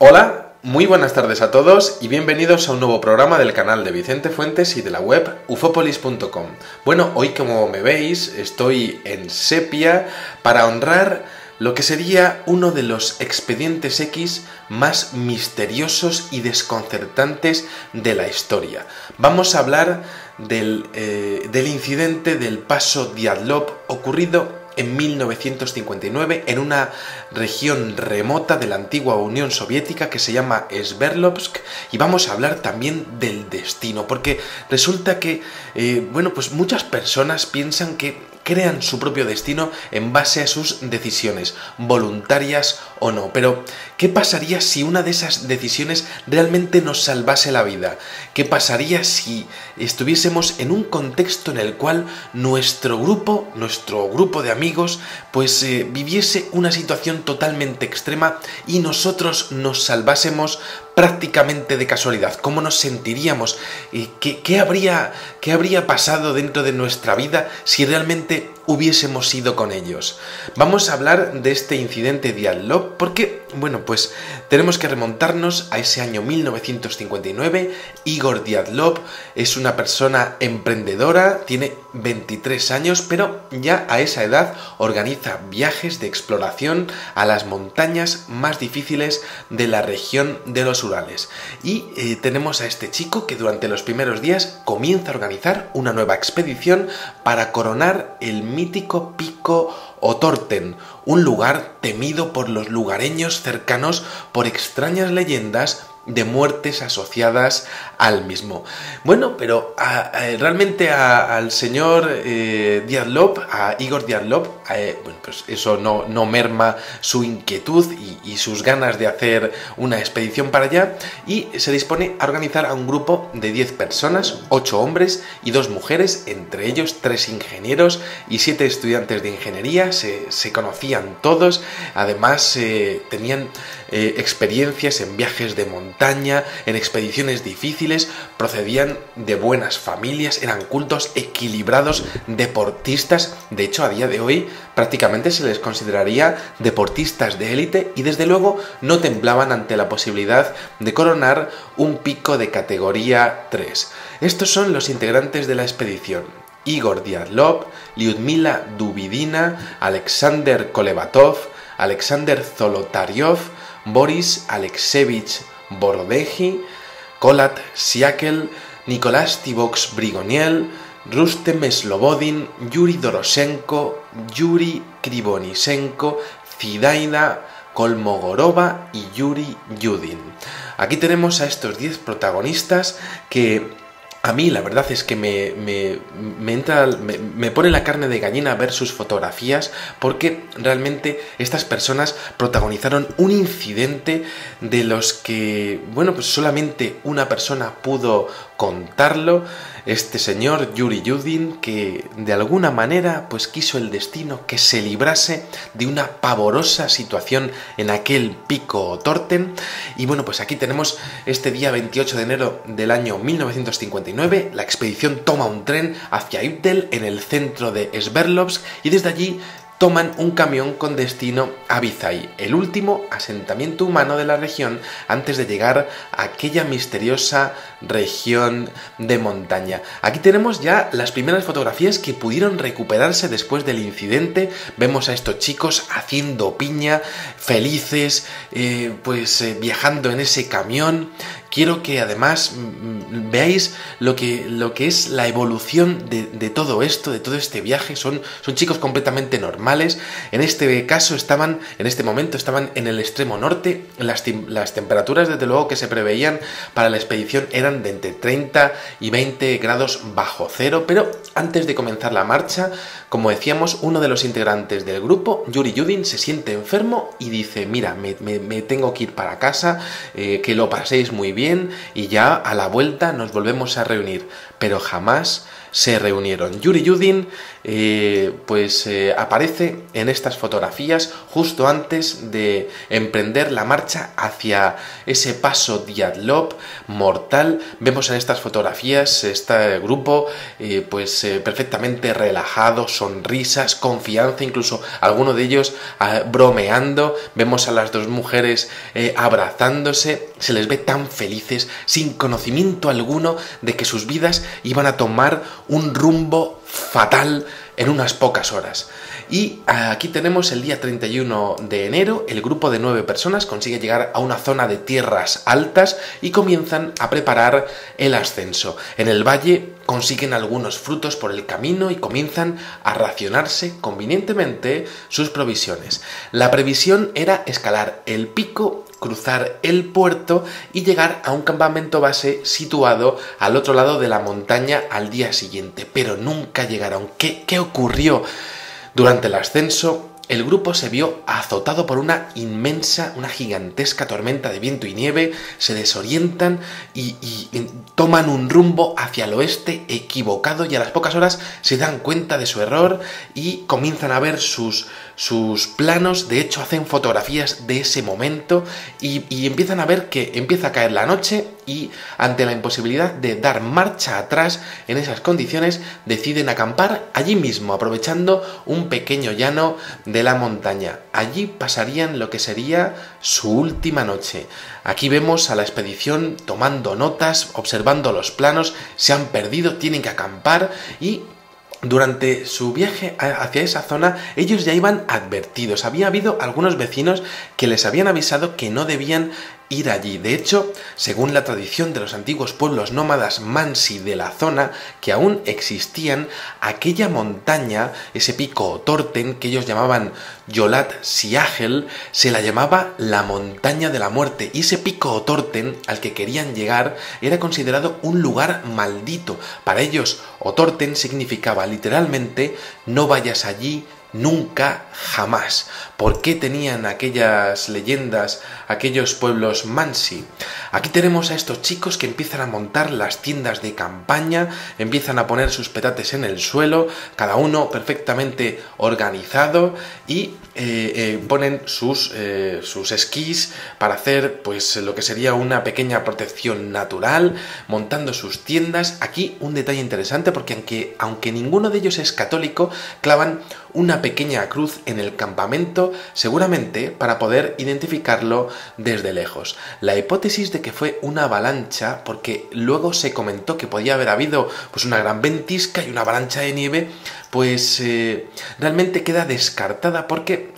Hola, muy buenas tardes a todos y bienvenidos a un nuevo programa del canal de Vicente Fuentes y de la web ufopolis.com. Bueno, hoy como me veis estoy en sepia para honrar lo que sería uno de los expedientes X más misteriosos y desconcertantes de la historia. Vamos a hablar del incidente del paso Dyatlov ocurrido en 1959 en una región remota de la antigua Unión Soviética que se llama Sverdlovsk, y vamos a hablar también del destino, porque resulta que pues muchas personas piensan que crean su propio destino en base a sus decisiones, voluntarias o no. Pero, ¿qué pasaría si una de esas decisiones realmente nos salvase la vida? ¿Qué pasaría si estuviésemos en un contexto en el cual nuestro grupo de amigos, pues viviese una situación totalmente extrema y nosotros nos salvásemos prácticamente de casualidad? ¿Cómo nos sentiríamos? ¿Qué habría pasado dentro de nuestra vida si realmente hubiésemos ido con ellos? Vamos a hablar de este incidente Dyatlov porque, pues tenemos que remontarnos a ese año 1959. Igor Dyatlov es una persona emprendedora, tiene 23 años, pero ya a esa edad organiza viajes de exploración a las montañas más difíciles de la región de los Urales. Y tenemos a este chico que durante los primeros días comienza a organizar una nueva expedición para coronar el mítico pico Otorten, un lugar temido por los lugareños cercanos por extrañas leyendas de muertes asociadas al mismo. Pero realmente al señor Dyatlov, a Igor Dyatlov, pues eso no merma su inquietud y sus ganas de hacer una expedición para allá, y se dispone a organizar a un grupo de 10 personas, 8 hombres y 2 mujeres, entre ellos 3 ingenieros y 7 estudiantes de ingeniería. Se conocían todos, además tenían experiencias en viajes de montaña, en expediciones difíciles, procedían de buenas familias, eran cultos, equilibrados, deportistas. De hecho, a día de hoy prácticamente se les consideraría deportistas de élite, y desde luego no temblaban ante la posibilidad de coronar un pico de categoría 3. Estos son los integrantes de la expedición: Igor Dyatlov, Lyudmila Dubidina, Alexander Kolevatov, Alexander Zolotaryov, Boris Alexeyevich Borodeji, Kolat Siakel, Nicolás Tivox Brigoniel, Rustem Slobodin, Yuri Doroshenko, Yuri Krivonisenko, Zidaida Kolmogorova y Yuri Yudin. Aquí tenemos a estos 10 protagonistas que a mí la verdad es que me pone la carne de gallina ver sus fotografías, porque realmente estas personas protagonizaron un incidente de los que, pues solamente una persona pudo contarlo. Este señor Yuri Yudin, que de alguna manera pues quiso el destino que se librase de una pavorosa situación en aquel pico Otorten. Y pues aquí tenemos este día 28 de enero del año 1959, la expedición toma un tren hacia Ibdel, en el centro de Sverdlovsk, y desde allí toman un camión con destino a Vizay, el último asentamiento humano de la región antes de llegar a aquella misteriosa región de montaña. Aquí tenemos ya las primeras fotografías que pudieron recuperarse después del incidente. Vemos a estos chicos haciendo piña, felices, viajando en ese camión. Quiero que además veáis lo que es la evolución de todo esto, de todo este viaje. Son chicos completamente normales. En este caso en este momento estaban en el extremo norte. Las temperaturas, desde luego, que se preveían para la expedición eran de entre 30 y 20 grados bajo cero. Pero antes de comenzar la marcha, como decíamos, uno de los integrantes del grupo, Yuri Yudin, se siente enfermo y dice: mira, me tengo que ir para casa, que lo paséis muy bien y ya a la vuelta nos volvemos a reunir. Pero jamás se reunieron. Yuri Yudin aparece en estas fotografías justo antes de emprender la marcha hacia ese paso Dyatlov mortal. Vemos en estas fotografías este grupo perfectamente relajado, sonrisas, confianza, incluso alguno de ellos bromeando. Vemos a las dos mujeres abrazándose, se les ve tan felices, sin conocimiento alguno de que sus vidas iban a tomar un rumbo fatal en unas pocas horas. Y aquí tenemos el día 31 de enero, el grupo de 9 personas consigue llegar a una zona de tierras altas y comienzan a preparar el ascenso. En el valle consiguen algunos frutos por el camino y comienzan a racionarse convenientemente sus provisiones. La previsión era escalar el pico, cruzar el puerto y llegar a un campamento base situado al otro lado de la montaña al día siguiente, pero nunca llegaron. ¿Qué ocurrió? Durante el ascenso, el grupo se vio azotado por una gigantesca tormenta de viento y nieve, se desorientan y toman un rumbo hacia el oeste equivocado, y a las pocas horas se dan cuenta de su error y comienzan a ver sus planos. De hecho, hacen fotografías de ese momento y empiezan a ver que empieza a caer la noche, y ante la imposibilidad de dar marcha atrás en esas condiciones, deciden acampar allí mismo, aprovechando un pequeño llano de la montaña. Allí pasarían lo que sería su última noche. Aquí vemos a la expedición tomando notas, observando los planos, se han perdido, tienen que acampar, y durante su viaje hacia esa zona ellos ya iban advertidos. Había habido algunos vecinos que les habían avisado que no debían ir allí. De hecho, según la tradición de los antiguos pueblos nómadas mansi de la zona, que aún existían, aquella montaña, ese pico Torten, que ellos llamaban Yolat Siagel, se la llamaba la montaña de la muerte, y ese pico Torten al que querían llegar era considerado un lugar maldito. Para ellos, Otorten significaba literalmente no vayas allí nunca, jamás. ¿Por qué tenían aquellas leyendas aquellos pueblos mansi? Aquí tenemos a estos chicos que empiezan a montar las tiendas de campaña, empiezan a poner sus petates en el suelo, cada uno perfectamente organizado, y ponen sus esquís para hacer pues lo que sería una pequeña protección natural, montando sus tiendas. Aquí un detalle interesante, porque aunque ninguno de ellos es católico, clavan una pequeña cruz en el campamento, seguramente para poder identificarlo desde lejos. La hipótesis de que fue una avalancha, porque luego se comentó que podía haber habido pues una gran ventisca y una avalancha de nieve, pues realmente queda descartada, porque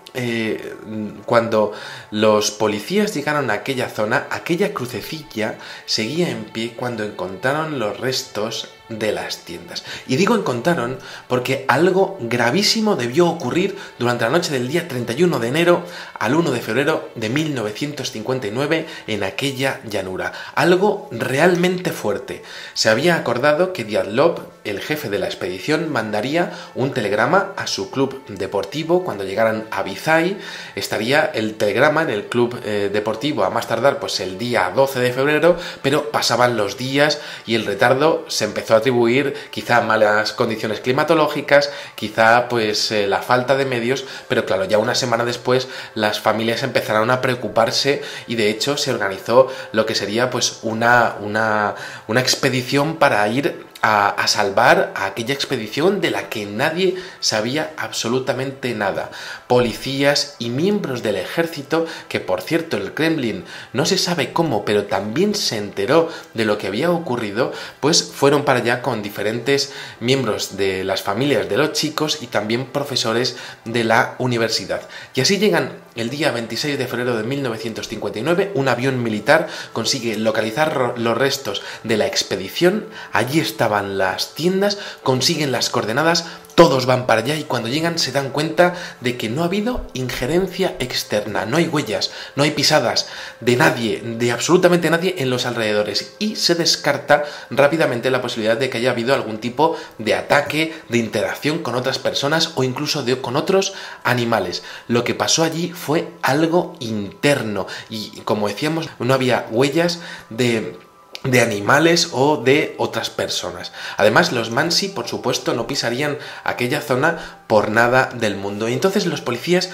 cuando los policías llegaron a aquella zona, aquella crucecilla seguía en pie cuando encontraron los restos de las tiendas. Y digo encontraron porque algo gravísimo debió ocurrir durante la noche del día 31 de enero al 1 de febrero de 1959 en aquella llanura. Algo realmente fuerte. Se había acordado que Dyatlov, el jefe de la expedición, mandaría un telegrama a su club deportivo cuando llegaran a Vizay. Estaría el telegrama en el club deportivo a más tardar pues el día 12 de febrero, pero pasaban los días y el retardo se empezó a atribuir quizá malas condiciones climatológicas, quizá pues la falta de medios, pero claro, ya una semana después las familias empezaron a preocuparse, y de hecho se organizó lo que sería pues una expedición para ir a salvar a aquella expedición de la que nadie sabía absolutamente nada. Policías y miembros del ejército, que por cierto el Kremlin no se sabe cómo, pero también se enteró de lo que había ocurrido, pues fueron para allá con diferentes miembros de las familias de los chicos y también profesores de la universidad. Y así llegan el día 26 de febrero de 1959, un avión militar consigue localizar los restos de la expedición. Allí estaban las tiendas, consiguen las coordenadas, todos van para allá, y cuando llegan se dan cuenta de que no ha habido injerencia externa, no hay huellas, no hay pisadas de nadie, de absolutamente nadie en los alrededores, y se descarta rápidamente la posibilidad de que haya habido algún tipo de ataque, de interacción con otras personas o incluso con otros animales. Lo que pasó allí fue algo interno, y como decíamos, no había huellas de de animales o de otras personas. Además, los Mansi, por supuesto, no pisarían aquella zona por nada del mundo. Y entonces los policías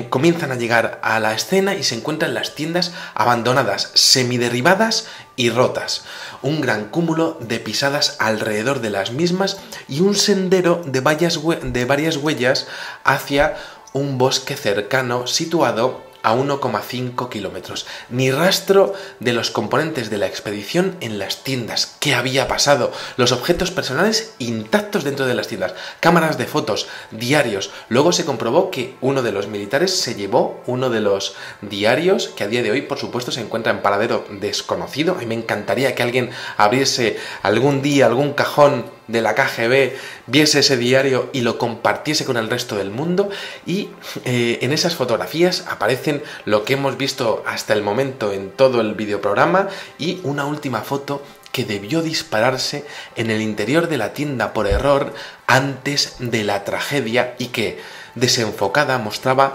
comienzan a llegar a la escena y se encuentran las tiendas abandonadas, semiderribadas y rotas. Un gran cúmulo de pisadas alrededor de las mismas y un sendero de varias huellas hacia un bosque cercano situado a 1,5 kilómetros. Ni rastro de los componentes de la expedición en las tiendas. ¿Qué había pasado? Los objetos personales intactos dentro de las tiendas. Cámaras de fotos, diarios. Luego se comprobó que uno de los militares se llevó uno de los diarios, que a día de hoy, por supuesto, se encuentra en paradero desconocido. A mí me encantaría que alguien abriese algún día algún cajón de la KGB, viese ese diario y lo compartiese con el resto del mundo. Y en esas fotografías aparecen lo que hemos visto hasta el momento en todo el videoprograma y una última foto que debió dispararse en el interior de la tienda por error antes de la tragedia y que, desenfocada, mostraba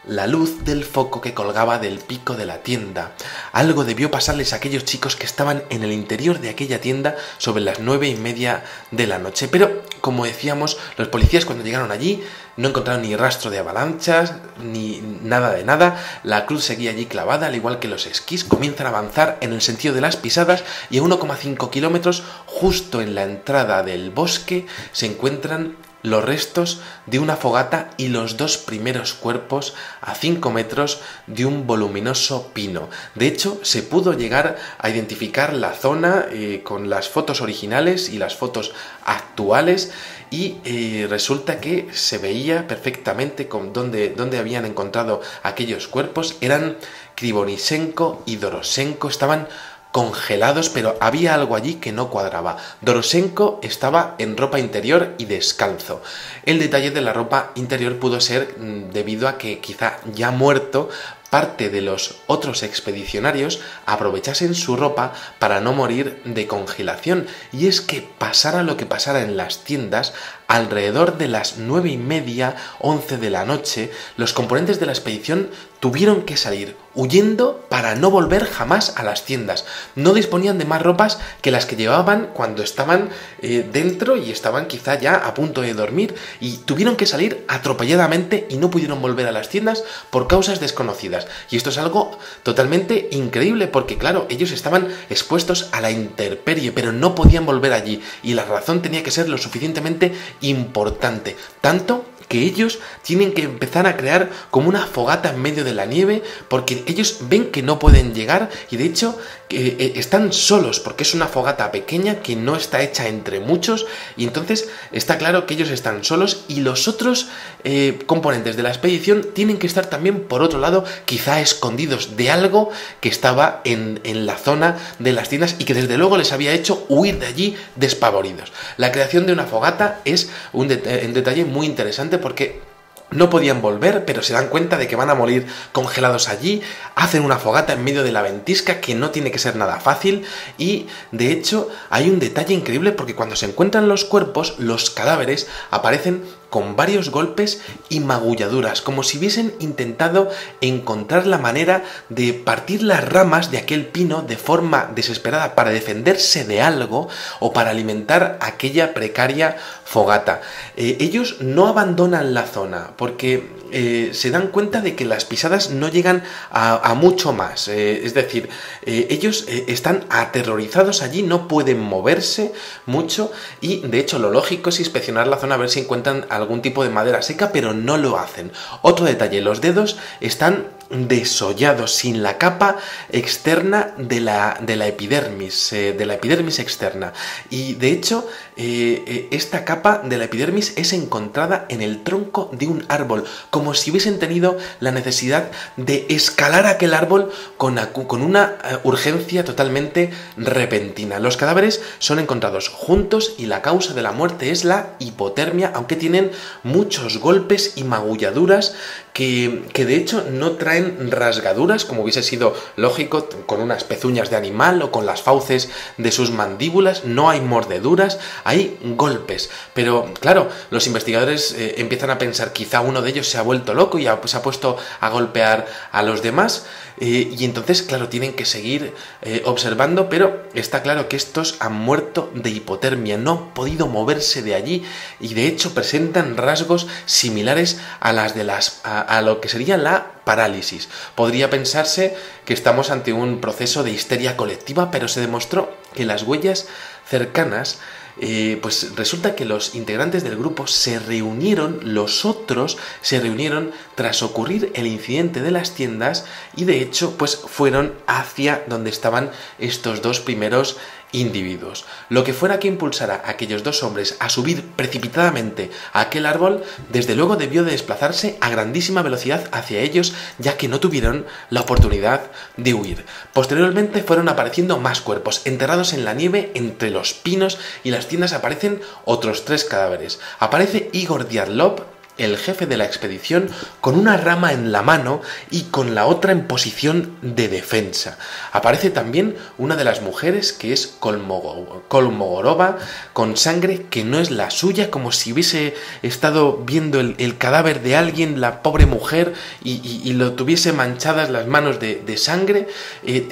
la luz del foco que colgaba del pico de la tienda. Algo debió pasarles a aquellos chicos que estaban en el interior de aquella tienda sobre las 9:30 de la noche. Pero, como decíamos, los policías cuando llegaron allí no encontraron ni rastro de avalanchas, ni nada de nada. La cruz seguía allí clavada, al igual que los esquís. Comienzan a avanzar en el sentido de las pisadas y a 1,5 kilómetros, justo en la entrada del bosque, se encuentran los restos de una fogata y los dos primeros cuerpos a 5 metros de un voluminoso pino. De hecho, se pudo llegar a identificar la zona con las fotos originales y las fotos actuales y resulta que se veía perfectamente con dónde habían encontrado aquellos cuerpos. Eran Krivonisenko y Dorosenko, estaban congelados, pero había algo allí que no cuadraba. Dorosenko estaba en ropa interior y descalzo. El detalle de la ropa interior pudo ser debido a que quizá ya muerto, parte de los otros expedicionarios aprovechasen su ropa para no morir de congelación. Y es que pasara lo que pasara en las tiendas, alrededor de las 9:30, 11 de la noche, los componentes de la expedición tuvieron que salir huyendo para no volver jamás a las tiendas. No disponían de más ropas que las que llevaban cuando estaban dentro y estaban quizá ya a punto de dormir, y tuvieron que salir atropelladamente y no pudieron volver a las tiendas por causas desconocidas. Y esto es algo totalmente increíble porque, claro, ellos estaban expuestos a la intemperie, pero no podían volver allí, y la razón tenía que ser lo suficientemente importante, tanto que ellos tienen que empezar a crear como una fogata en medio de la nieve porque ellos ven que no pueden llegar y de hecho están solos porque es una fogata pequeña que no está hecha entre muchos, y entonces está claro que ellos están solos y los otros componentes de la expedición tienen que estar también por otro lado, quizá escondidos de algo que estaba en la zona de las tiendas y que desde luego les había hecho huir de allí despavoridos. La creación de una fogata es un detalle muy interesante porque no podían volver, pero se dan cuenta de que van a morir congelados allí, hacen una fogata en medio de la ventisca que no tiene que ser nada fácil, y de hecho hay un detalle increíble porque cuando se encuentran los cuerpos, los cadáveres aparecen con varios golpes y magulladuras, como si hubiesen intentado encontrar la manera de partir las ramas de aquel pino de forma desesperada para defenderse de algo o para alimentar aquella precaria fogata. Ellos no abandonan la zona porque se dan cuenta de que las pisadas no llegan a mucho más, es decir, ellos están aterrorizados allí, no pueden moverse mucho y de hecho lo lógico es inspeccionar la zona a ver si encuentran algún tipo de madera seca, pero no lo hacen. Otro detalle, los dedos están desollados, sin la capa externa de la epidermis externa, y de hecho esta capa de la epidermis es encontrada en el tronco de un árbol, como si hubiesen tenido la necesidad de escalar aquel árbol con una urgencia totalmente repentina. Los cadáveres son encontrados juntos y la causa de la muerte es la hipotermia, aunque tienen muchos golpes y magulladuras que de hecho no traen tienen rasgaduras, como hubiese sido lógico, con unas pezuñas de animal o con las fauces de sus mandíbulas. No hay mordeduras, hay golpes. Pero claro, los investigadores empiezan a pensar, quizá uno de ellos se ha vuelto loco y se ha puesto a golpear a los demás. Y entonces, claro, tienen que seguir observando, pero está claro que estos han muerto de hipotermia, no han podido moverse de allí y de hecho presentan rasgos similares a a lo que sería la parálisis. Podría pensarse que estamos ante un proceso de histeria colectiva, pero se demostró que las huellas cercanas, pues resulta que los integrantes del grupo los otros se reunieron tras ocurrir el incidente de las tiendas y de hecho pues fueron hacia donde estaban estos dos primeros individuos. Lo que fuera que impulsara a aquellos dos hombres a subir precipitadamente a aquel árbol, desde luego debió de desplazarse a grandísima velocidad hacia ellos, ya que no tuvieron la oportunidad de huir. Posteriormente fueron apareciendo más cuerpos, enterrados en la nieve entre los pinos y las tiendas aparecen otros 3 cadáveres. Aparece Igor Diatlov, el jefe de la expedición, con una rama en la mano y con la otra en posición de defensa. Aparece también una de las mujeres, que es Kolmogorova, con sangre que no es la suya, como si hubiese estado viendo el cadáver de alguien, la pobre mujer, y lo tuviese manchadas las manos de sangre.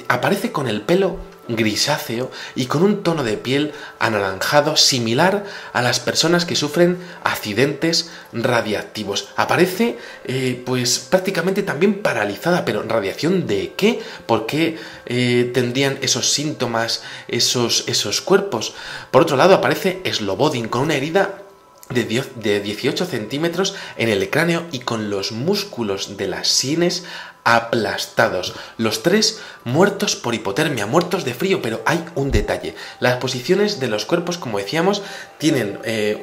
Aparece con el pelo grisáceo y con un tono de piel anaranjado similar a las personas que sufren accidentes radiactivos. Aparece pues prácticamente también paralizada, pero ¿radiación de qué? ¿Por qué tendrían esos síntomas esos cuerpos? Por otro lado aparece Slobodin con una herida de 18 centímetros en el cráneo y con los músculos de las sienes aplastados. Los 3 muertos por hipotermia, muertos de frío, pero hay un detalle. Las posiciones de los cuerpos, como decíamos, tienen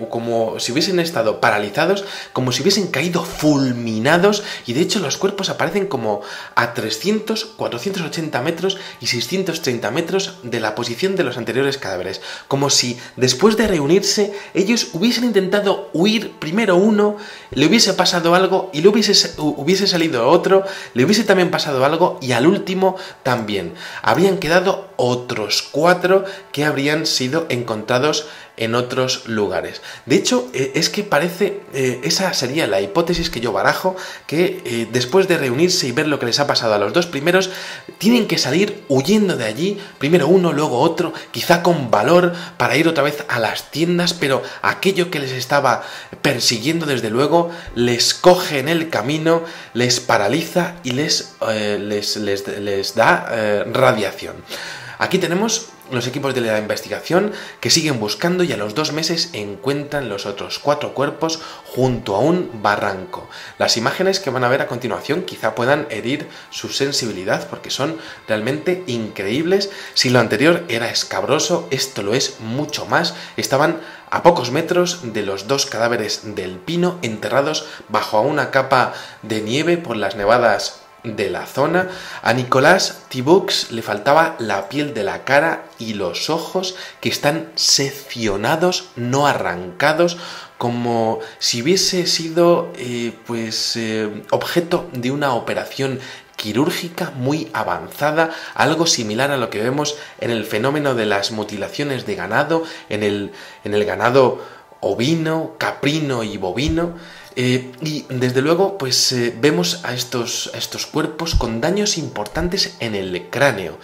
como si hubiesen estado paralizados, como si hubiesen caído fulminados, y de hecho los cuerpos aparecen como a 300, 480 metros y 630 metros de la posición de los anteriores cadáveres, como si después de reunirse ellos hubiesen intentado huir primero uno, le hubiese pasado algo y le hubiese salido otro, le hubiese también pasado algo y al último también. Habrían quedado otros 4 que habrían sido encontrados en otros lugares. De hecho, es que parece, esa sería la hipótesis que yo barajo, que después de reunirse y ver lo que les ha pasado a los 2 primeros, tienen que salir huyendo de allí, primero uno, luego otro, quizá con valor para ir otra vez a las tiendas, pero aquello que les estaba persiguiendo desde luego les coge en el camino, les paraliza y les da radiación. Aquí tenemos los equipos de la investigación que siguen buscando y a los 2 meses encuentran los otros 4 cuerpos junto a un barranco. Las imágenes que van a ver a continuación quizá puedan herir su sensibilidad porque son realmente increíbles. Si lo anterior era escabroso, esto lo es mucho más. Estaban a pocos metros de los 2 cadáveres del pino enterrados bajo una capa de nieve por las nevadas de la zona. A Nicolás Tiburce le faltaba la piel de la cara y los ojos, que están seccionados, no arrancados, como si hubiese sido objeto de una operación quirúrgica muy avanzada, algo similar a lo que vemos en el fenómeno de las mutilaciones de ganado, en el ganado ovino, caprino y bovino. Y desde luego pues vemos a estos cuerpos con daños importantes en el cráneo.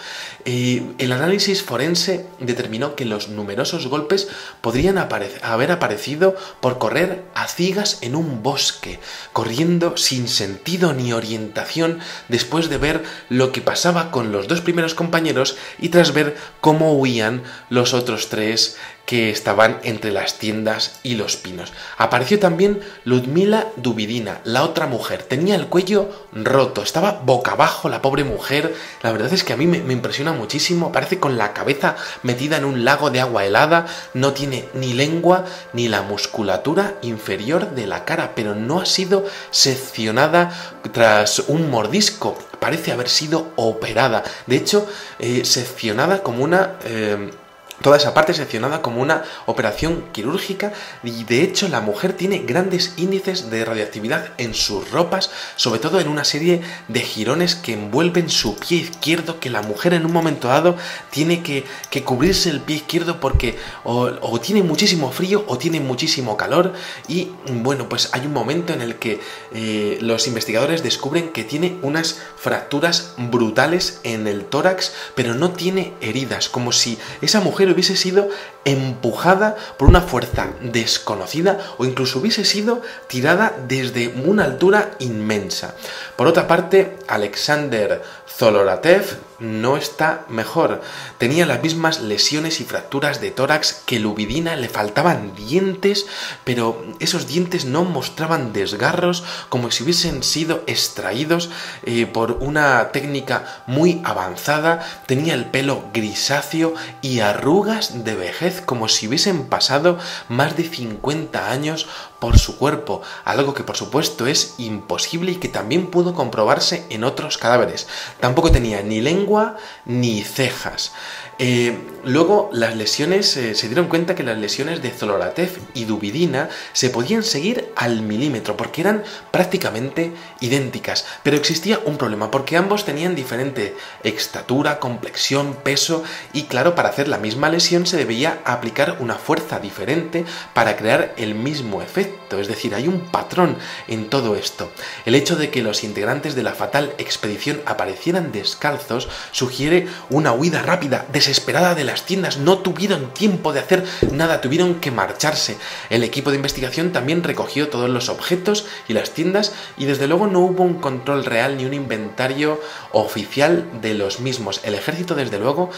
El análisis forense determinó que los numerosos golpes podrían haber aparecido por correr a ciegas en un bosque, corriendo sin sentido ni orientación después de ver lo que pasaba con los 2 primeros compañeros y tras ver cómo huían los otros 3 que estaban entre las tiendas y los pinos. Apareció también Ludmila Dubidina, la otra mujer. Tenía el cuello roto, estaba boca abajo la pobre mujer. La verdad es que a mí me impresiona muchísimo. Parece con la cabeza metida en un lago de agua helada. No tiene ni lengua ni la musculatura inferior de la cara, pero no ha sido seccionada tras un mordisco. Parece haber sido operada. De hecho, seccionada como una toda esa parte seccionada como una operación quirúrgica, y de hecho la mujer tiene grandes índices de radioactividad en sus ropas, sobre todo en una serie de jirones que envuelven su pie izquierdo, que la mujer en un momento dado tiene que cubrirse el pie izquierdo porque o tiene muchísimo frío o tiene muchísimo calor. Y bueno, pues hay un momento en el que los investigadores descubren que tiene unas fracturas brutales en el tórax, pero no tiene heridas, como si esa mujer hubiese sido empujada por una fuerza desconocida o incluso hubiese sido tirada desde una altura inmensa. Por otra parte, Alexander Zolotarev no está mejor. Tenía las mismas lesiones y fracturas de tórax que Lubidina, le faltaban dientes, pero esos dientes no mostraban desgarros, como si hubiesen sido extraídos por una técnica muy avanzada. Tenía el pelo grisáceo y arrugas de vejez, como si hubiesen pasado más de 50 años por su cuerpo, algo que por supuesto es imposible y que también pudo comprobarse en otros cadáveres. Tampoco tenía ni lengua ni cejas. Luego las lesiones, se dieron cuenta que las lesiones de Zolotarev y Dubidina se podían seguir al milímetro porque eran prácticamente idénticas, pero existía un problema porque ambos tenían diferente estatura, complexión, peso, y claro, para hacer la misma lesión se debía aplicar una fuerza diferente para crear el mismo efecto, es decir, hay un patrón en todo esto. El hecho de que los integrantes de la fatal expedición aparecieran descalzos sugiere una huida rápida, desesperada de las tiendas. No tuvieron tiempo de hacer nada, tuvieron que marcharse. El equipo de investigación también recogió todos los objetos y las tiendas, y desde luego no hubo un control real ni un inventario oficial de los mismos. El ejército, desde luego,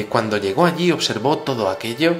cuando llegó allí, observó todo aquello,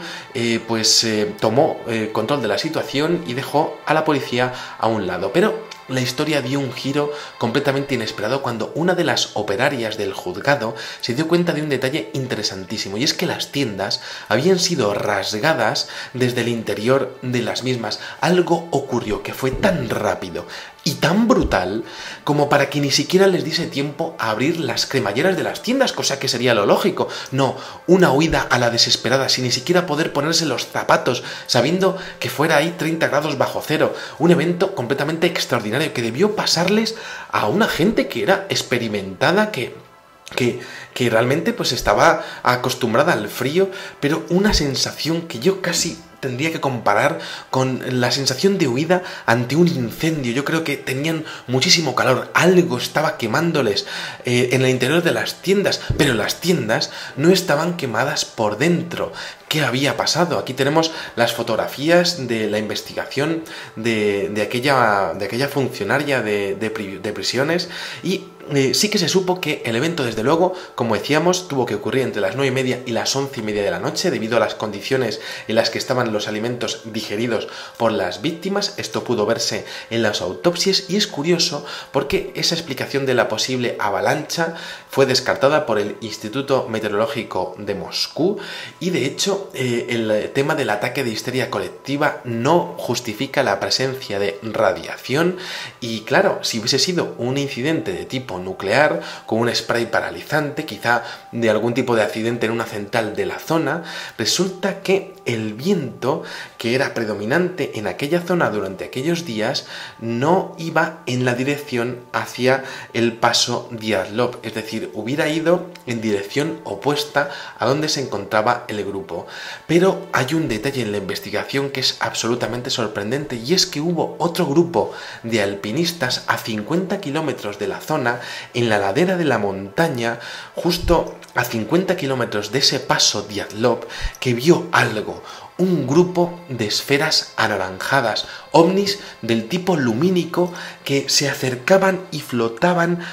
tomó control de la situación y dejó a la policía a un lado. Pero la historia dio un giro completamente inesperado cuando una de las operarias del juzgado se dio cuenta de un detalle interesantísimo, y es que las tiendas habían sido rasgadas desde el interior de las mismas. Algo ocurrió que fue tan rápido y tan brutal como para que ni siquiera les diese tiempo a abrir las cremalleras de las tiendas, cosa que sería lo lógico. No, una huida a la desesperada, sin ni siquiera poder ponerse los zapatos, sabiendo que fuera ahí 30 grados bajo cero. Un evento completamente extraordinario que debió pasarles a una gente que era experimentada, que realmente pues estaba acostumbrada al frío, pero una sensación que yo casi tendría que comparar con la sensación de huida ante un incendio. Yo creo que tenían muchísimo calor, algo estaba quemándoles en el interior de las tiendas, pero las tiendas no estaban quemadas por dentro. ¿Qué había pasado? Aquí tenemos las fotografías de la investigación de aquella funcionaria de prisiones, y sí que se supo que el evento, desde luego, como decíamos, tuvo que ocurrir entre las 9:30 y las 11:30 de la noche debido a las condiciones en las que estaban los alimentos digeridos por las víctimas. Esto pudo verse en las autopsias, y es curioso porque esa explicación de la posible avalancha fue descartada por el Instituto Meteorológico de Moscú, y de hecho el tema del ataque de histeria colectiva no justifica la presencia de radiación. Y claro, si hubiese sido un incidente de tipo nuclear, con un spray paralizante, quizá de algún tipo de accidente en una central de la zona, resulta que el viento que era predominante en aquella zona durante aquellos días no iba en la dirección hacia el paso Diatlov, es decir, hubiera ido en dirección opuesta a donde se encontraba el grupo. Pero hay un detalle en la investigación que es absolutamente sorprendente, y es que hubo otro grupo de alpinistas a 50 kilómetros de la zona, en la ladera de la montaña, justo a 50 kilómetros de ese paso Diatlov, que vio algo, un grupo de esferas anaranjadas, ovnis del tipo lumínico, que se acercaban y flotaban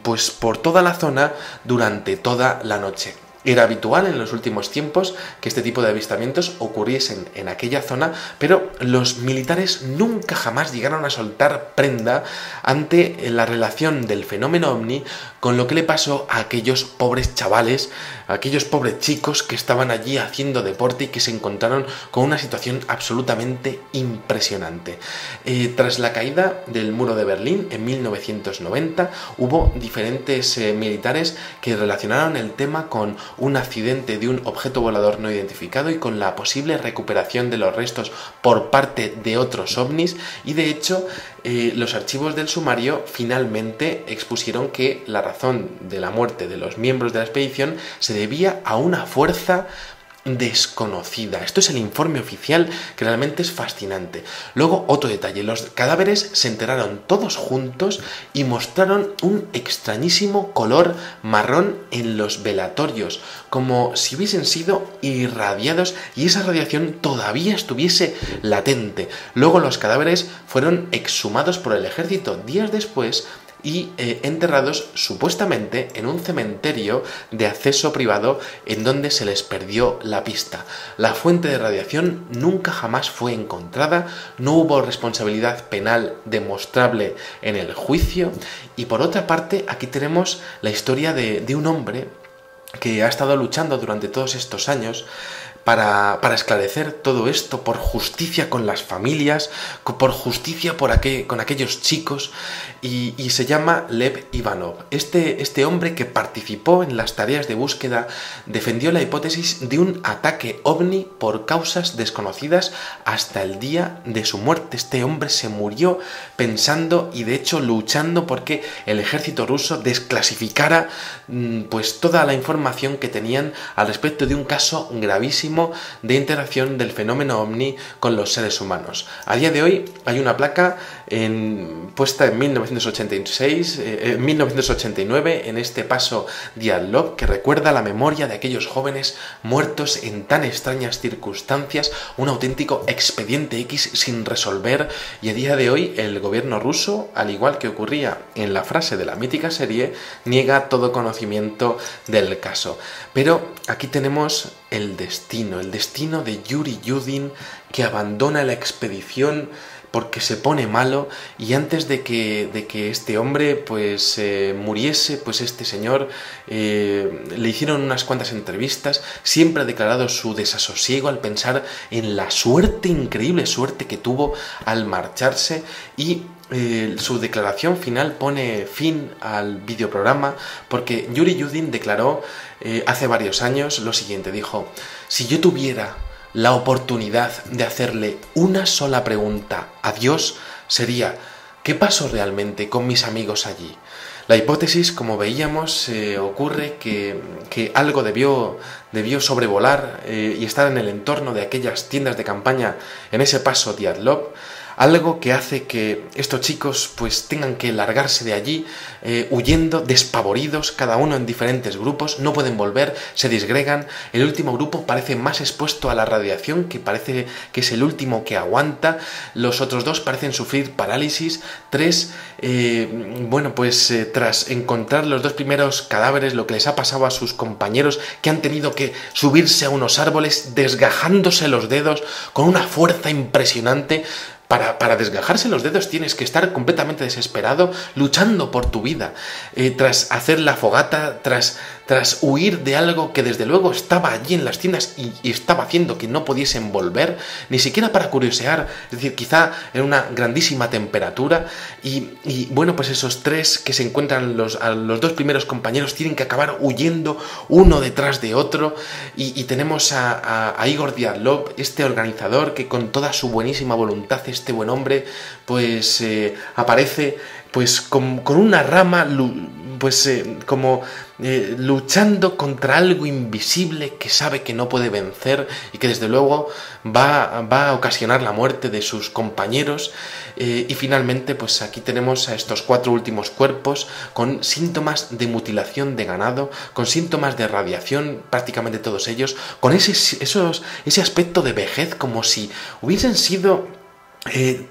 pues por toda la zona durante toda la noche. Era habitual en los últimos tiempos que este tipo de avistamientos ocurriesen en aquella zona, pero los militares nunca jamás llegaron a soltar prenda ante la relación del fenómeno ovni con lo que le pasó a aquellos pobres chavales, a aquellos pobres chicos que estaban allí haciendo deporte y que se encontraron con una situación absolutamente impresionante. Tras la caída del muro de Berlín en 1990, hubo diferentes militares que relacionaron el tema con un accidente de un objeto volador no identificado y con la posible recuperación de los restos por parte de otros ovnis, y de hecho los archivos del sumario finalmente expusieron que la razón de la muerte de los miembros de la expedición se debía a una fuerza desconocida. Esto es el informe oficial, que realmente es fascinante. Luego, otro detalle, los cadáveres se enterraron todos juntos y mostraron un extrañísimo color marrón en los velatorios, como si hubiesen sido irradiados y esa radiación todavía estuviese latente. Luego los cadáveres fueron exhumados por el ejército días después y enterrados supuestamente en un cementerio de acceso privado en donde se les perdió la pista. La fuente de radiación nunca jamás fue encontrada, no hubo responsabilidad penal demostrable en el juicio, y por otra parte aquí tenemos la historia de un hombre que ha estado luchando durante todos estos años para esclarecer todo esto, por justicia con las familias, por justicia con aquellos chicos, y se llama Lev Ivanov. Este hombre, que participó en las tareas de búsqueda, defendió la hipótesis de un ataque ovni por causas desconocidas hasta el día de su muerte. Este hombre se murió pensando y de hecho luchando porque el ejército ruso desclasificara pues toda la información que tenían al respecto de un caso gravísimo de interacción del fenómeno ovni con los seres humanos. A día de hoy hay una placa puesta en 1989 en este paso Diatlov, que recuerda la memoria de aquellos jóvenes muertos en tan extrañas circunstancias, un auténtico expediente X sin resolver, y a día de hoy el gobierno ruso, al igual que ocurría en la frase de la mítica serie, niega todo conocimiento del caso. Pero aquí tenemos el destino de Yuri Yudin, que abandona la expedición porque se pone malo, y antes de que este hombre pues muriese, pues este señor le hicieron unas cuantas entrevistas. Siempre ha declarado su desasosiego al pensar en la suerte, increíble suerte que tuvo al marcharse, y su declaración final pone fin al videoprograma, porque Yuri Yudin declaró hace varios años lo siguiente. Dijo: si yo tuviera la oportunidad de hacerle una sola pregunta a Dios, sería: ¿qué pasó realmente con mis amigos allí? La hipótesis, como veíamos, ocurre que algo debió sobrevolar y estar en el entorno de aquellas tiendas de campaña en ese paso Diatlov, algo que hace que estos chicos pues tengan que largarse de allí huyendo, despavoridos, cada uno en diferentes grupos, no pueden volver, se disgregan. El último grupo parece más expuesto a la radiación, que parece que es el último que aguanta. Los otros dos parecen sufrir parálisis. Tres, tras encontrar los dos primeros cadáveres, lo que les ha pasado a sus compañeros, que han tenido que subirse a unos árboles desgajándose los dedos con una fuerza impresionante. Para desgajarse los dedos tienes que estar completamente desesperado, luchando por tu vida, tras hacer la fogata, tras huir de algo que desde luego estaba allí en las tiendas y estaba haciendo que no pudiesen volver, ni siquiera para curiosear, es decir, quizá en una grandísima temperatura, y pues esos tres que se encuentran, a los dos primeros compañeros, tienen que acabar huyendo uno detrás de otro, y tenemos a Igor Diatlov, este organizador, que con toda su buenísima voluntad, este buen hombre, pues aparece pues con una rama, luchando contra algo invisible que sabe que no puede vencer y que desde luego va a ocasionar la muerte de sus compañeros. Y finalmente pues aquí tenemos a estos cuatro últimos cuerpos con síntomas de mutilación de ganado, con síntomas de radiación, prácticamente todos ellos, con ese aspecto de vejez, como si hubiesen sido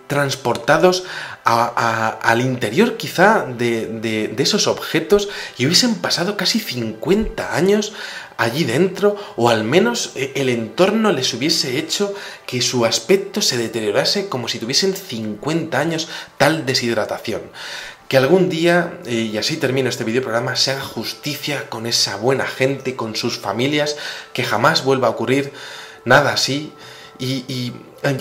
transportados al interior quizá de esos objetos y hubiesen pasado casi 50 años allí dentro, o al menos el entorno les hubiese hecho que su aspecto se deteriorase como si tuviesen 50 años, tal deshidratación. Que algún día, y así termino este videoprograma, se haga justicia con esa buena gente, con sus familias, que jamás vuelva a ocurrir nada así. Y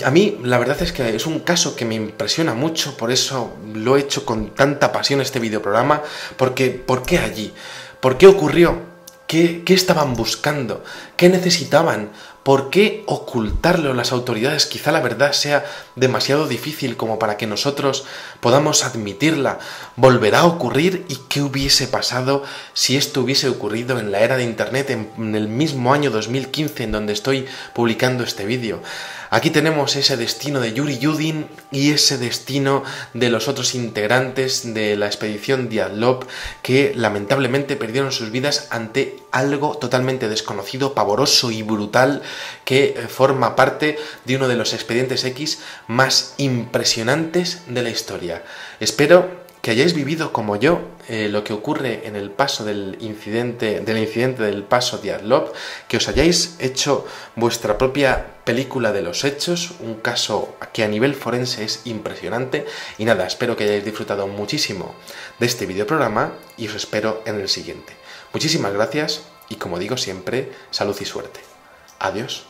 a mí la verdad es que es un caso que me impresiona mucho, por eso lo he hecho con tanta pasión este videoprograma, porque ¿por qué allí? ¿Por qué ocurrió? ¿Qué estaban buscando? ¿Qué necesitaban? ¿Por qué ocultarlo a las autoridades? Quizá la verdad sea demasiado difícil como para que nosotros podamos admitirla. ¿Volverá a ocurrir? ¿Y qué hubiese pasado si esto hubiese ocurrido en la era de Internet, en el mismo año 2015 en donde estoy publicando este vídeo? Aquí tenemos ese destino de Yuri Yudin y ese destino de los otros integrantes de la expedición Dyatlov que lamentablemente perdieron sus vidas ante algo totalmente desconocido, pavoroso y brutal que forma parte de uno de los expedientes X más impresionantes de la historia. Espero que hayáis vivido como yo lo que ocurre en el paso del incidente del paso Dyatlov, que os hayáis hecho vuestra propia película de los hechos, un caso que a nivel forense es impresionante. Y nada, espero que hayáis disfrutado muchísimo de este videoprograma y os espero en el siguiente. Muchísimas gracias y, como digo siempre, salud y suerte. Adiós.